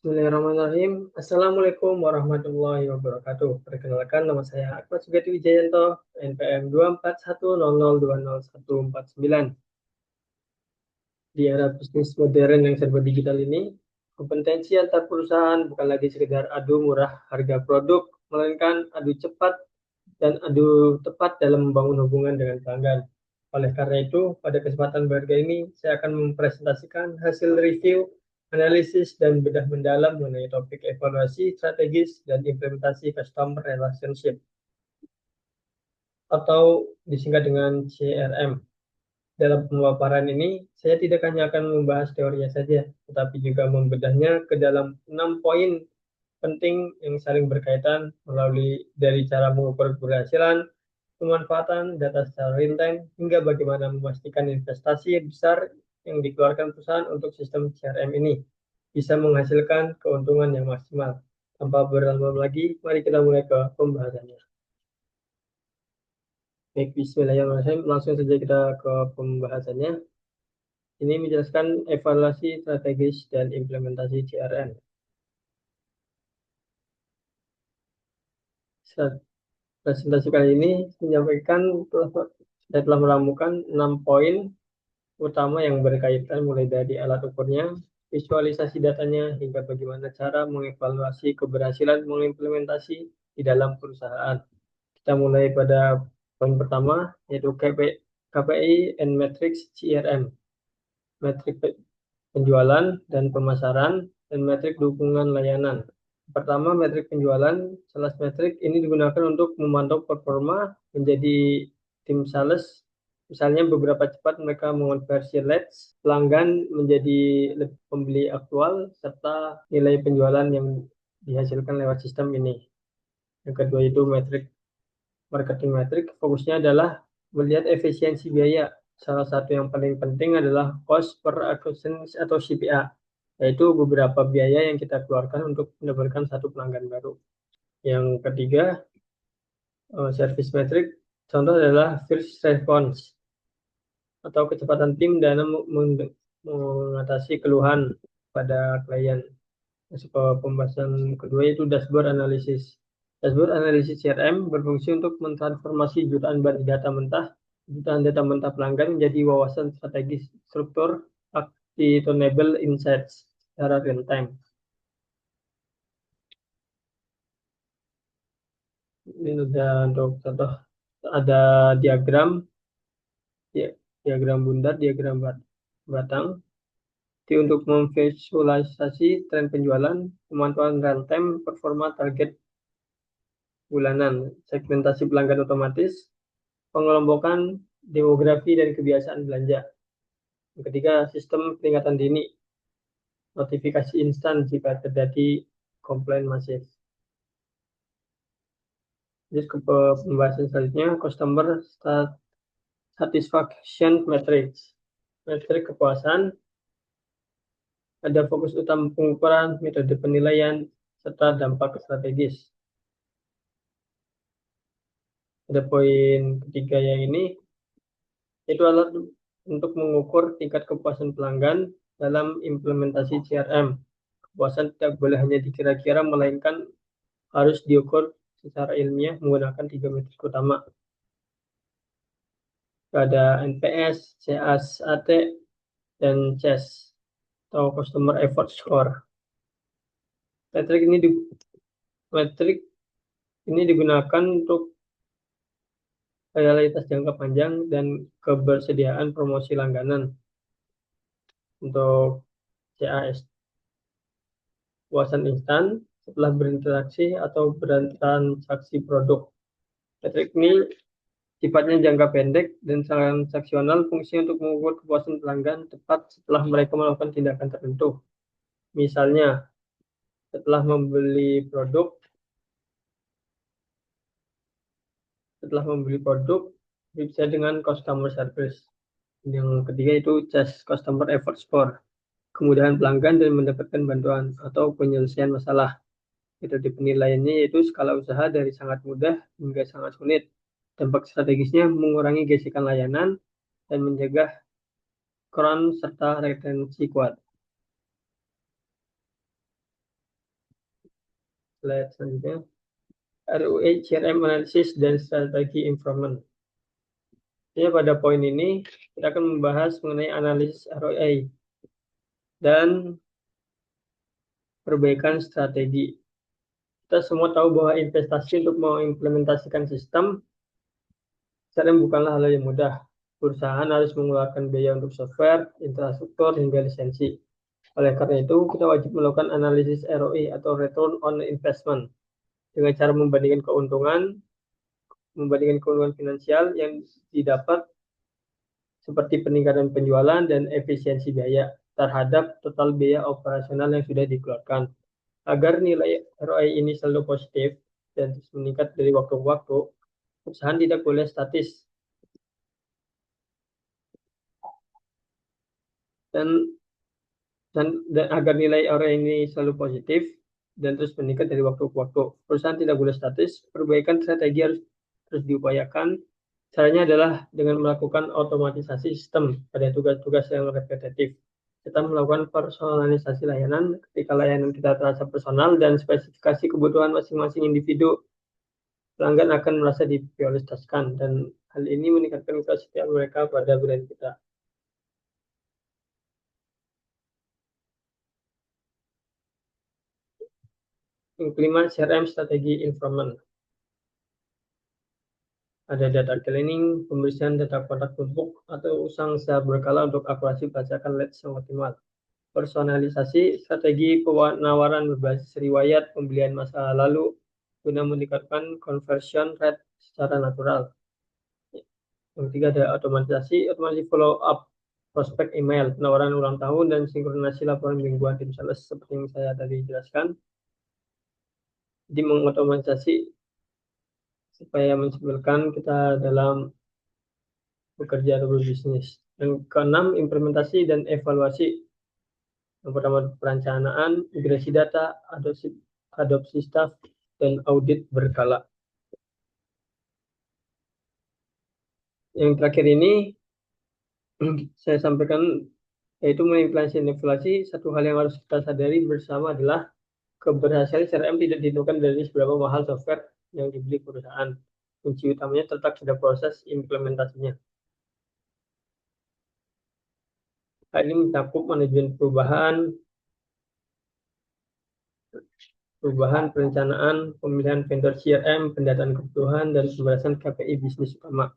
Bismillahirrahmanirrahim. Assalamualaikum warahmatullahi wabarakatuh. Perkenalkan, nama saya Ahmad Sugati Wijayanto, NPM 24100200149. Di era bisnis modern yang serba digital ini, kompetensi antar perusahaan bukan lagi sekedar adu murah harga produk, melainkan adu cepat dan adu tepat dalam membangun hubungan dengan pelanggan. Oleh karena itu, pada kesempatan berharga ini, saya akan mempresentasikan hasil review, analisis, dan bedah mendalam mengenai topik evaluasi strategis dan implementasi customer relationship, atau disingkat dengan CRM. Dalam pemaparan ini, saya tidak hanya akan membahas teorinya saja, tetapi juga membedahnya ke dalam 6 poin penting yang saling berkaitan melalui dari cara mengukur keberhasilan, pemanfaatan data secara real time, hingga bagaimana memastikan investasi besar yang dikeluarkan perusahaan untuk sistem CRM ini bisa menghasilkan keuntungan yang maksimal. Tanpa berlama-lama lagi, mari kita mulai ke pembahasannya. Baik, bismillahirrahmanirrahim. Langsung saja kita ke pembahasannya. Ini menjelaskan evaluasi strategis dan implementasi CRM. Presentasi kali ini menyampaikan saya telah meramukan 6 poin utama yang berkaitan mulai dari alat ukurnya, visualisasi datanya, hingga bagaimana cara mengevaluasi keberhasilan mengimplementasi di dalam perusahaan. Kita mulai pada poin pertama, yaitu KPI and Metrics CRM. Metrik penjualan dan pemasaran, dan metrik dukungan layanan. Pertama, metrik penjualan. Sales metrik ini digunakan untuk memantau performa menjadi tim sales. Misalnya beberapa cepat mereka mengonversi leads pelanggan menjadi pembeli aktual, serta nilai penjualan yang dihasilkan lewat sistem ini. Yang kedua itu metrik marketing metrik. Fokusnya adalah melihat efisiensi biaya. Salah satu yang paling penting adalah cost per acquisition atau CPA, yaitu beberapa biaya yang kita keluarkan untuk mendapatkan satu pelanggan baru. Yang ketiga, service metric. Contoh adalah first response atau kecepatan tim dalam mengatasi keluhan pada klien. Masuk ke pembahasan kedua, yaitu dashboard analysis. Dashboard analisis CRM berfungsi untuk mentransformasi jutaan data mentah pelanggan menjadi wawasan strategis, struktur, actionable insights secara real time. Ini sudah untuk contoh, ada diagram bundar, diagram batang. Jadi untuk memvisualisasi tren penjualan, pemantauan real time, performa target bulanan, segmentasi pelanggan otomatis, pengelompokan demografi dan kebiasaan belanja. Yang ketiga, sistem peringatan dini, notifikasi instan jika terjadi komplain masif. Jadi ke pembahasan selanjutnya, customer satisfaction metrics. Metrik kepuasan, ada fokus utama pengukuran, metode penilaian, serta dampak strategis. Ada poin ketiga yang ini, yaitu alat untuk mengukur tingkat kepuasan pelanggan dalam implementasi CRM. Kepuasan tidak boleh hanya dikira-kira, melainkan harus diukur secara ilmiah menggunakan 3 metrik utama. Ada NPS, CSAT, dan CES atau Customer Effort Score. Metrik ini digunakan untuk loyalitas jangka panjang dan kebersediaan promosi langganan. Untuk CAS, puasan instan setelah berinteraksi atau bertransaksi produk. Metrik ini sifatnya jangka pendek dan transaksional, fungsinya untuk mengukur kepuasan pelanggan tepat setelah mereka melakukan tindakan tertentu. Misalnya, setelah membeli produk, bisa dengan customer service. Yang ketiga itu CES, Customer Effort Score, kemudahan pelanggan dan mendapatkan bantuan atau penyelesaian masalah. Metode penilaiannya yaitu skala usaha dari sangat mudah hingga sangat sulit. Dampak strategisnya mengurangi gesekan layanan dan menjaga churn serta retensi kuat. Slide selanjutnya. ROE CRM Analysis dan Strategi Improvement. Jadi pada poin ini kita akan membahas mengenai analisis ROI dan perbaikan strategi. Kita semua tahu bahwa investasi untuk mengimplementasikan sistem CRM bukanlah hal yang mudah. Perusahaan harus mengeluarkan biaya untuk software, infrastruktur, hingga lisensi. Oleh karena itu, kita wajib melakukan analisis ROI atau Return on Investment dengan cara membandingkan keuntungan finansial yang didapat seperti peningkatan penjualan dan efisiensi biaya terhadap total biaya operasional yang sudah dikeluarkan. Agar nilai ROI ini selalu positif dan terus meningkat dari waktu ke waktu, perusahaan tidak boleh statis. Dan agar nilai ROI ini selalu positif dan terus meningkat dari waktu ke waktu, perusahaan tidak boleh statis. Perbaikan strategi harus terus diupayakan. Caranya adalah dengan melakukan otomatisasi sistem pada tugas-tugas yang repetitif. Kita melakukan personalisasi layanan ketika layanan kita terasa personal dan spesifikasi kebutuhan masing-masing individu, pelanggan akan merasa diprioritaskan dan hal ini meningkatkan kesetiaan mereka pada brand kita. Yang kelima, CRM Strategi Improvement. Ada data cleaning, pembersihan data kontak tumpuk, atau usang secara berkala untuk akurasi pelacakan leads yang optimal. Personalisasi, strategi penawaran berbasis riwayat pembelian masa lalu guna meningkatkan conversion rate secara natural. Yang ketiga ada otomatisasi follow up prospek email, penawaran ulang tahun, dan sinkronasi laporan mingguan tim sales seperti yang saya tadi jelaskan. Jadi mengotomatisasi supaya mensimpulkan kita dalam bekerja atau berbisnis. Yang keenam, implementasi dan evaluasi. Yang pertama, perencanaan, migrasi data, adopsi staff, dan audit berkala. Yang terakhir ini saya sampaikan yaitu mengimplementasi dan evaluasi. Satu hal yang harus kita sadari bersama adalah keberhasilan CRM tidak ditentukan dari seberapa mahal software yang dibeli perusahaan. Kunci utamanya terletak pada proses implementasinya. Hal ini mencakup manajemen perubahan, perencanaan, pemilihan vendor CRM, pendataan kebutuhan, dan pembahasan KPI bisnis utama.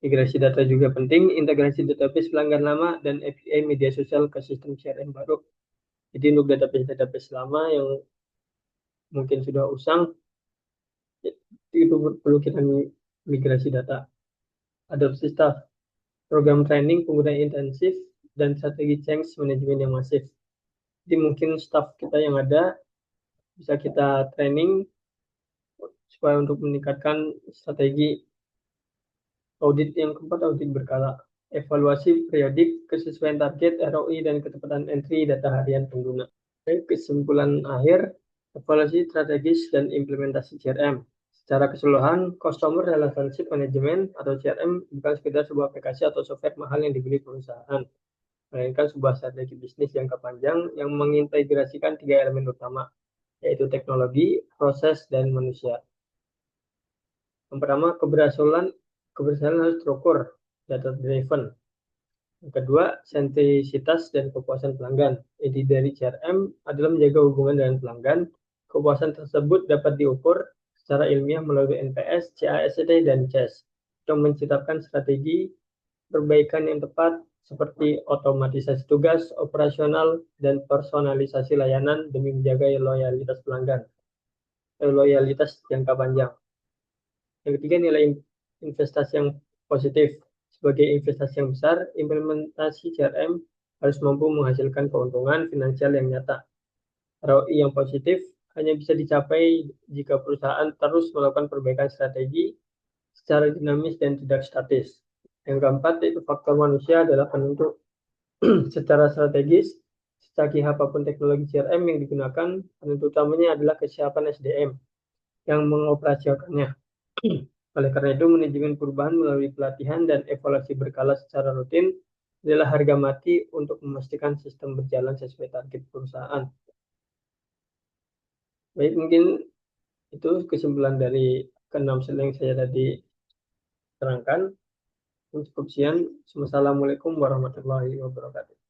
Migrasi data juga penting, integrasi database pelanggan lama, dan API media sosial ke sistem CRM baru. Jadi untuk database lama yang mungkin sudah usang, itu perlu kita migrasi data. Adopsi staff, program training penggunaan intensif, dan strategi change management yang masif. Jadi mungkin staff kita yang ada bisa kita training supaya untuk meningkatkan strategi. Audit yang keempat, audit berkala. Evaluasi periodik, kesesuaian target, ROI, dan ketepatan entry data harian pengguna. Kesimpulan akhir, evaluasi strategis dan implementasi CRM. Secara keseluruhan, Customer Relationship Management atau CRM bukan sekedar sebuah aplikasi atau software mahal yang dibeli perusahaan, melainkan sebuah strategi bisnis jangka panjang yang mengintegrasikan 3 elemen utama, yaitu teknologi, proses, dan manusia. Yang pertama, keberhasilan harus terukur, data driven. Yang kedua, sentrisitas dan kepuasan pelanggan. Inti dari CRM adalah menjaga hubungan dengan pelanggan. Kepuasan tersebut dapat diukur secara ilmiah melalui NPS, CASD, dan CES untuk menciptakan strategi perbaikan yang tepat seperti otomatisasi tugas, operasional, dan personalisasi layanan demi menjaga loyalitas pelanggan, loyalitas jangka panjang. Yang ketiga, nilai investasi yang positif. Sebagai investasi yang besar, implementasi CRM harus mampu menghasilkan keuntungan finansial yang nyata. ROI yang positif hanya bisa dicapai jika perusahaan terus melakukan perbaikan strategi secara dinamis dan tidak statis. Yang keempat, yaitu faktor manusia adalah penentu. Secara strategis, secanggih apapun teknologi CRM yang digunakan, penentu utamanya adalah kesiapan SDM yang mengoperasionalkannya. Oleh karena itu, manajemen perubahan melalui pelatihan dan evaluasi berkala secara rutin adalah harga mati untuk memastikan sistem berjalan sesuai target perusahaan. Baik, mungkin itu kesimpulan dari keenam slide yang saya tadi terangkan. Cukup sekian. Wassalamualaikum warahmatullahi wabarakatuh.